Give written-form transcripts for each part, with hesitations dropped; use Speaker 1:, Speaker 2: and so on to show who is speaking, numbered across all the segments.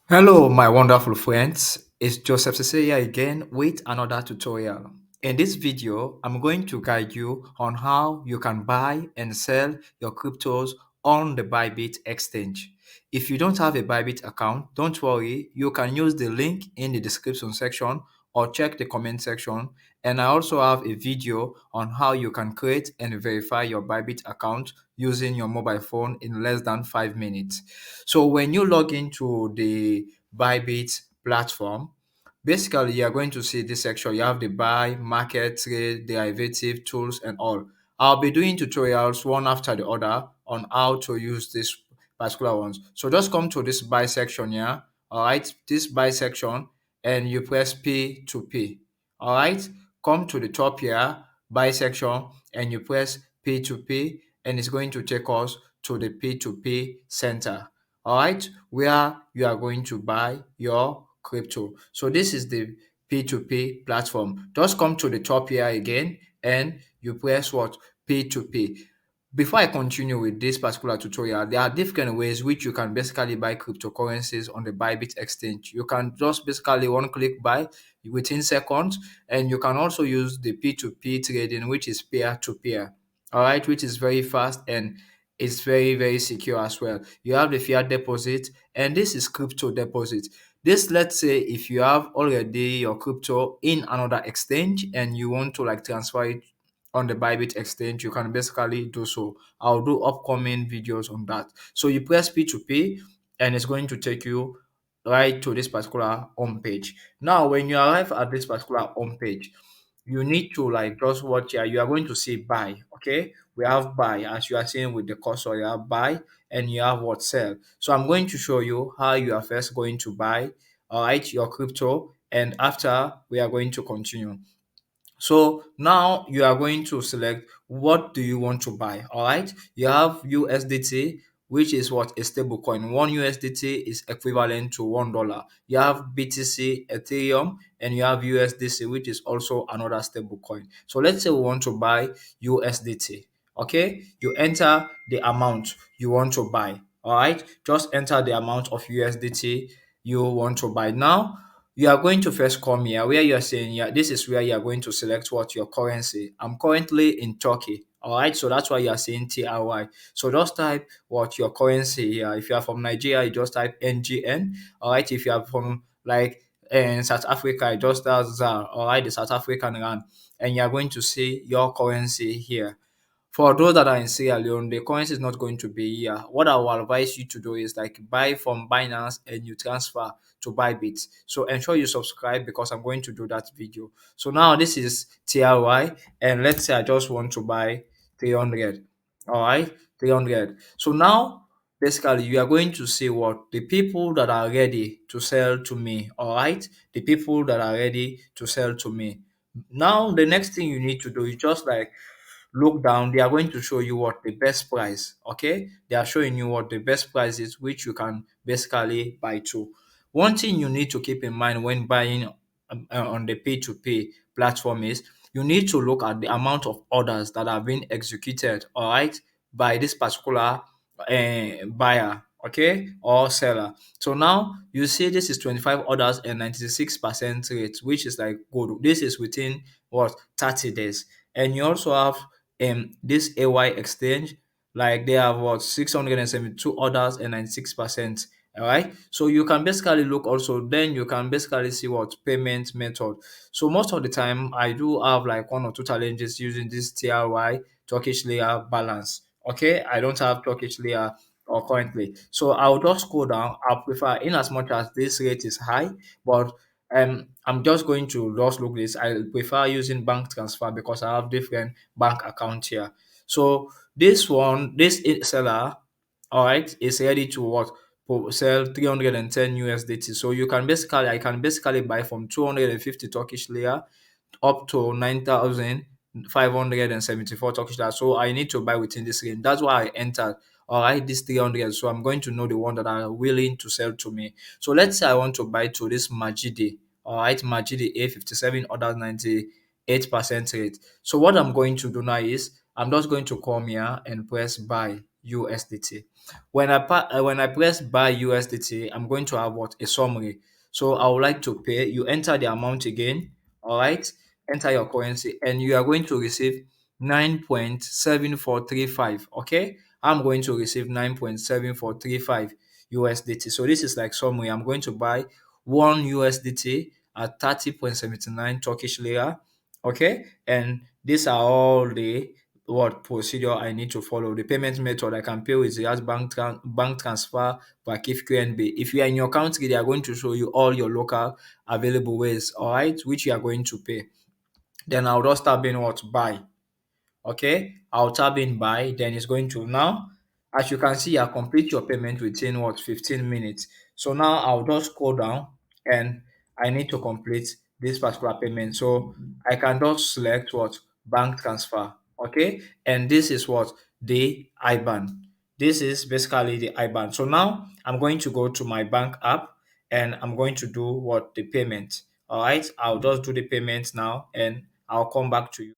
Speaker 1: Hello, my wonderful friends. It's Joseph Sesay here again with another tutorial. In this video, I'm going to guide you on how you can buy and sell your cryptos on the Bybit exchange. If you don't have a Bybit account, don't worry, you can use the link in the description section or check the comment section. And I also have a video on how you can create and verify your Bybit account using your mobile phone in less than 5 minutes. So when you log into the Bybit platform, basically you are going to see this section. You have the buy, market, trade, derivative, tools, and all. I'll be doing tutorials one after the other on how to use these particular ones. So just come to this buy section here. All right, this buy section, and you press P2P. All right, come to the top here, buy section, and you press P2P, and it's going to take us to the P2P center. All right, where you are going to buy your crypto. So this is the P2P platform. Just come to the top here again and you press what? P2P. Before I continue with this particular tutorial, there are different ways which you can basically buy cryptocurrencies on the Bybit exchange. You can just basically one click buy within seconds, and you can also use the P2P trading, which is peer to peer. All right, which is very fast and it's very secure as well. You have the fiat deposit, and this is crypto deposit. This, let's say if you have already your crypto in another exchange and you want to like transfer it on the Bybit exchange, you can basically do so. I'll do upcoming videos on that. So you press P2P and it's going to take you right to this particular home page. Now, when you arrive at this particular home page, you need to like just watch here. You are going to see buy. Okay, we have buy as you are seeing with the cursor. You have buy and you have what sell. So I'm going to show you how you are first going to buy, all right, your crypto, and after we are going to continue. So now you are going to select what do you want to buy. All right, you have USDT, which is what a stable coin. One USDT is equivalent to $1. You have BTC, Ethereum, and you have USDC, which is also another stable coin. So let's say we want to buy USDT. Okay, you enter the amount you want to buy. All right, just enter the amount of USDT you want to buy. Now you are going to first come here where you are saying, yeah, this is where you are going to select what your currency. I'm currently in Turkey. All right, so that's why you are saying TRY. So just type what your currency here. If you are from Nigeria, you just type NGN. All right, if you are from like in South Africa, you just type ZAR. All right, the South African rand, and you are going to see your currency here. For those that are in Sierra Leone, the currency is not going to be here. What I will advise you to do is like buy from Binance and you transfer to Bybit. So ensure you subscribe because I'm going to do that video. So now this is TRY, and let's say I just want to buy 300. All right, 300. So now basically you are going to see what the people that are ready to sell to me. All right, the people that are ready to sell to me. Now the next thing you need to do is just like look down. They are going to show you what the best price. Okay, they are showing you what the best price is, which you can basically buy to. One thing you need to keep in mind when buying on the P2P platform is you need to look at the amount of orders that have been executed, all right, by this particular buyer, okay, or seller. So now you see this is 25 orders and 96% rate, which is like good. This is within what 30 days. And you also have this AY exchange, like they have what 672 orders and 96%. All right, so you can basically look also, then you can basically see what payment method. So most of the time I do have like one or two challenges using this TRY Turkish lira balance. Okay, I don't have Turkish lira or currently, so I'll just go down. I prefer, in as much as this rate is high, but I'm just going to just look this. I prefer using bank transfer because I have different bank account here. So this one, this seller, all right, is ready to what? Sell 310 USDT. So you can basically, I can basically buy from 250 Turkish lira up to 9,574 Turkish lira. So I need to buy within this range. That's why I entered. All right, this 300. So I'm going to know the one that are willing to sell to me. So let's say I want to buy to this Majidi. All right, Majidi A57 orders 98% rate. So what I'm going to do now is I'm just going to come here and press buy. USDT. When I press buy USDT, I'm going to have what? A summary. So I would like to pay. You enter the amount again, all right? Enter your currency, and you are going to receive 9.7435. Okay, I'm going to receive 9.7435 USDT. So this is like summary. I'm going to buy one USDT at 30.79 Turkish lira. Okay, and these are all the what procedure I need to follow. The payment method I can pay with the bank transfer by KIF. If you are in your country, they are going to show you all your local available ways, all right, which you are going to pay. Then I'll just tap in what buy. Okay, I'll tap in buy, then it's going to now, as you can see, I complete your payment within what 15 minutes. So now I'll just scroll down and I need to complete this particular payment. So I can just select what bank transfer. Okay, and this is what the IBAN. This is basically the IBAN. So now I'm going to go to my bank app and I'm going to do what the payment. All right, I'll just do the payment now and I'll come back to you.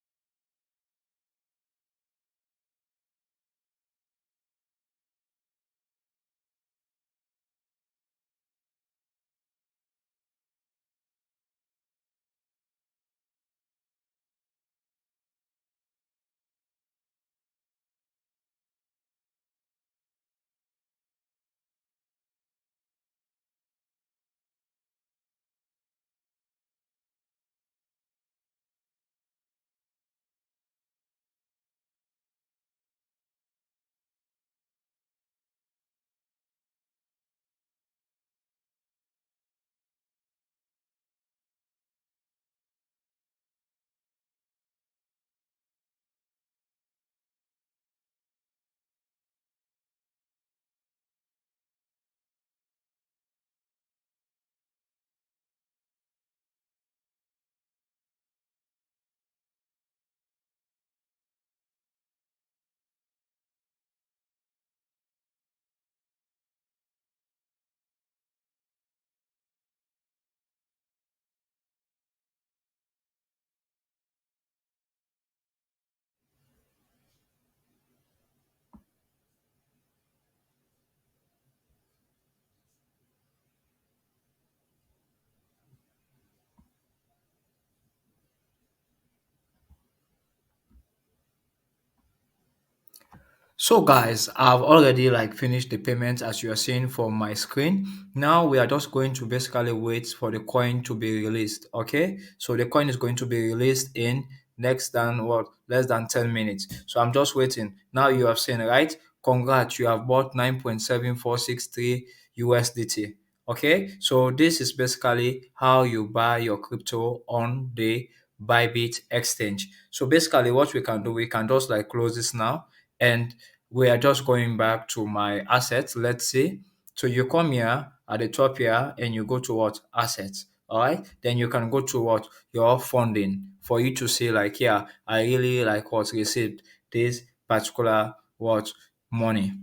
Speaker 1: So guys, I've already like finished the payment as you are seeing from my screen. Now we are just going to basically wait for the coin to be released. Okay, so the coin is going to be released in next than what less than 10 minutes. So I'm just waiting. Now you have seen, right? Congrats, you have bought 9.7463 USDT. Okay, so this is basically how you buy your crypto on the Bybit exchange. So basically what we can do, we can just like close this now and we are just going back to my assets. Let's say, so you come here at the top here and you go to what assets. All right, then you can go to what your funding for you to see like, yeah, I really like what received this particular what money.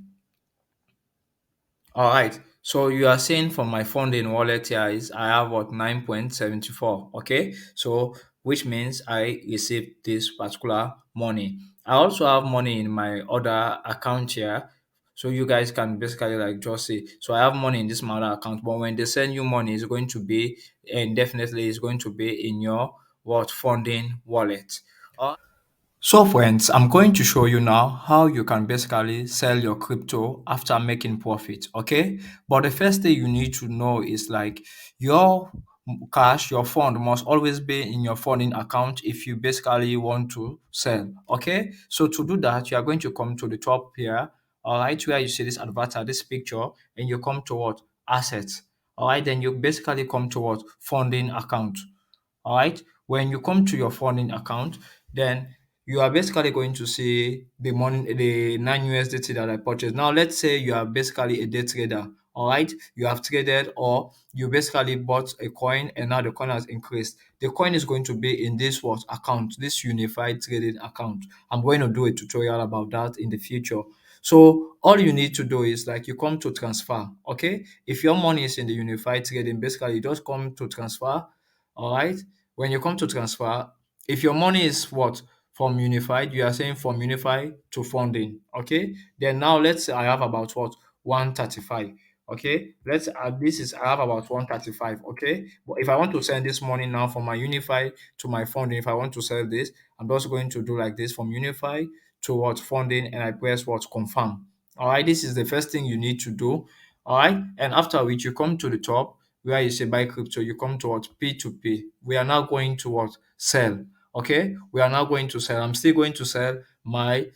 Speaker 1: All right. So you are saying from my funding wallet here is I have what 9.74. Okay. So which means I received this particular money. I also have money in my other account here. So you guys can basically like just see. So I have money in this my other account, but when they send you money, it's going to be and definitely it's going to be in your what funding wallet. So friends, I'm going to show you now how you can basically sell your crypto after making profit, okay? But the first thing you need to know is like your cash, your fund must always be in your funding account if you basically want to sell, okay? So to do that, you are going to come to the top here, all right, where you see this avatar, this picture, and you come to what? Assets. All right, then you basically come to what? Funding account. All right. When you come to your funding account, then you are basically going to see the money, the 9 USDT that I purchased. Now, let's say you are basically a day trader. All right. You have traded or you basically bought a coin and now the coin has increased. The coin is going to be in this what account, this unified trading account. I'm going to do a tutorial about that in the future. So all you need to do is like you come to transfer. Okay. If your money is in the unified trading, basically you just come to transfer. All right. When you come to transfer, if your money is what from unified, you are saying from unified to funding. Okay, then now let's say I have about what 135. Okay, let's this is I have about 135. Okay, but if I want to send this money now from my unified to my funding, if I want to sell this, I'm just going to do like this from unified to what funding, and I press what confirm. All right, this is the first thing you need to do. All right, and after which you come to the top where you say buy crypto, you come to what P2P. We are now going to what sell. Okay, we are now going to sell. I'm still going to sell my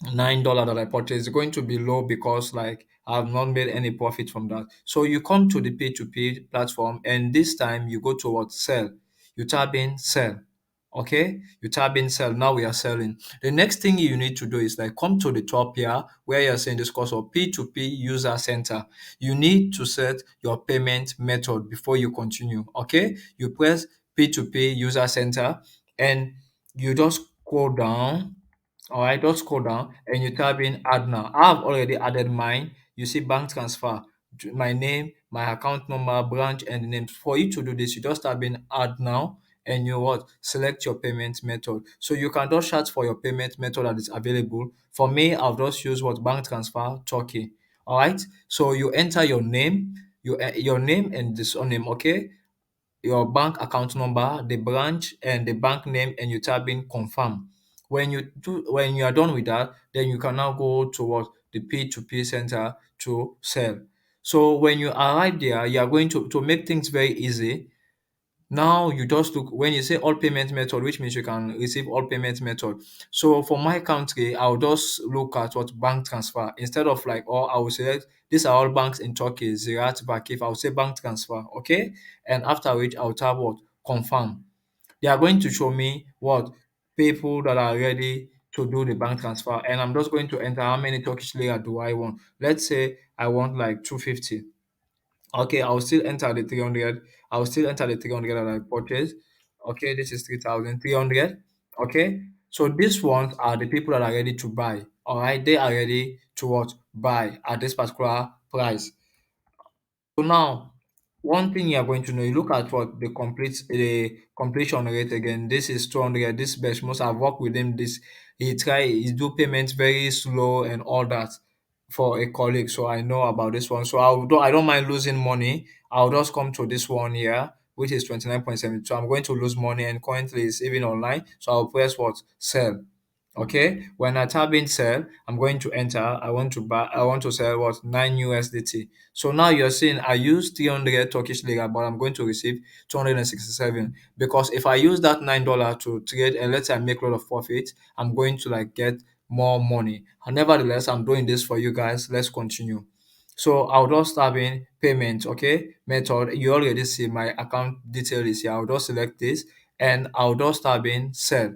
Speaker 1: $9 that I purchased. It's going to be low because like I've not made any profit from that. So you come to the P2P platform, and this time you go to what sell. You tab in sell. Okay, you tab in sell. Now we are selling. The next thing you need to do is like come to the top here where you're saying this course of P2P user center. You need to set your payment method before you continue. Okay, you press P2P user center, and you just scroll down. All right, just scroll down and you type in add now. I've already added mine. You see bank transfer, my name, my account number, branch, and the name. For you to do this, you just type in add now, and you what select your payment method. So you can just search for your payment method that is available. For me, I'll just use what bank transfer Turkey. All right. So you enter your name, your name and the surname. Okay, your bank account number, the branch, and the bank name, and you type in confirm. When you are done with that, then you can now go towards the P2P center to sell. So when you arrive there, you are going to make things very easy. Now you just look when you say all payment method, which means you can receive all payment method. So for my country, I'll just look at what bank transfer instead of like, or I will select these are all banks in Turkey, Ziraat, Vakif. I'll say bank transfer, okay? And after which I'll tap what confirm. They are going to show me what people that are ready to do the bank transfer, and I'm just going to enter how many Turkish lira do I want. Let's say I want like 250. Okay, I'll still enter the 300. I'll still enter the 300 that I purchased. Okay, this is 3,300. Okay, so these ones are the people that are ready to buy. All right, they are ready to what buy at this particular price. So now, one thing you are going to know, you look at what the completion rate again. This is 200. This Benchmark, I've worked with him. He do payments very slow and all that for a colleague. So I know about this one. So I don't mind losing money. I'll just come to this one here, which is 29.72. So I'm going to lose money, and currently it's even online. So I'll press what sell. Okay, when I tab in sell, I'm going to enter. I want to sell what 9 USDT. So now you're seeing I use 300 Turkish lira, but I'm going to receive 267 because if I use that $9 to trade and let's say I make a lot of profit, I'm going to like get more money. And nevertheless, I'm doing this for you guys. Let's continue. So I'll just type in payment, okay, method. You already see my account detail is here. I'll just select this and I'll just type in sell.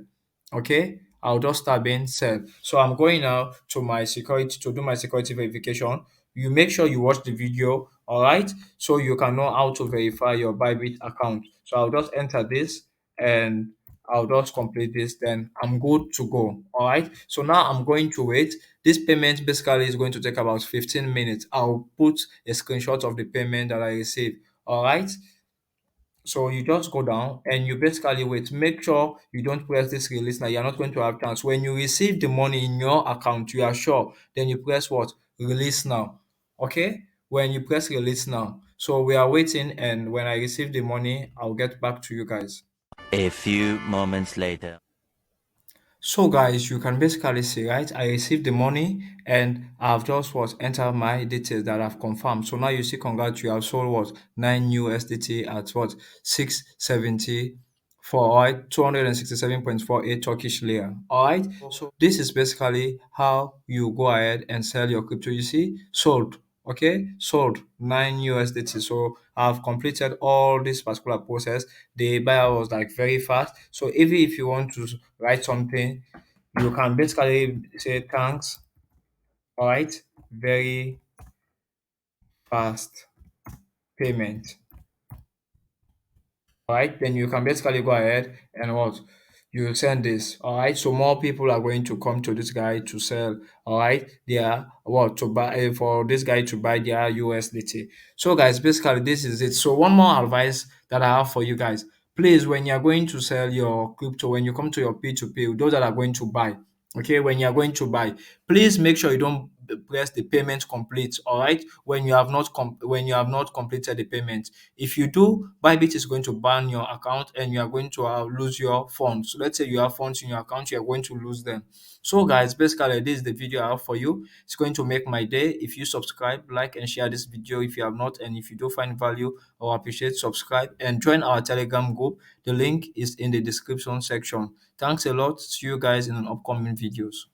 Speaker 1: Okay, I'll just type in sell. So I'm going now to my security to do my security verification. You make sure you watch the video, all right, so you can know how to verify your Bybit account. So I'll just enter this and I'll just complete this, then I'm good to go. All right. So now I'm going to wait. This payment basically is going to take about 15 minutes. I'll put a screenshot of the payment that I received. All right. So you just go down and you basically wait. Make sure you don't press this release now. You're not going to have chance. When you receive the money in your account, you are sure. Then you press what? Release now. Okay? When you press release now. So we are waiting, and when I receive the money, I'll get back to you guys.
Speaker 2: A few moments later.
Speaker 1: So guys, you can basically see, right? I received the money and I've just what enter my details that I've confirmed. So now you see, congrats, you have sold what 9 USDT at what 670 for all right 267.48 Turkish lira. All right. So this is basically how you go ahead and sell your crypto. You see, sold. Okay, sold 9 USDT. So I've completed all this particular process. The buyer was like very fast. So even if you want to write something, you can basically say thanks. All right, very fast payment. All right, then you can basically go ahead and what you send this. All right, so more people are going to come to this guy to sell. All right, they are what to buy for this guy to buy their USDT. So guys, basically this is it. So one more advice that I have for you guys: please, when you're going to sell your crypto, when you come to your P2P, those that are going to buy, okay, when you're going to buy, please make sure you don't press the payment complete, all right, when you have not when you have not completed the payment. If you do, Bybit is going to ban your account and you are going to lose your funds. So let's say you have funds in your account, you are going to lose them. So guys, basically this is the video I have for you. It's going to make my day. If you subscribe, like and share this video if you have not, and if you do find value or appreciate, subscribe and join our Telegram group. The link is in the description section. Thanks a lot. See you guys in an upcoming videos.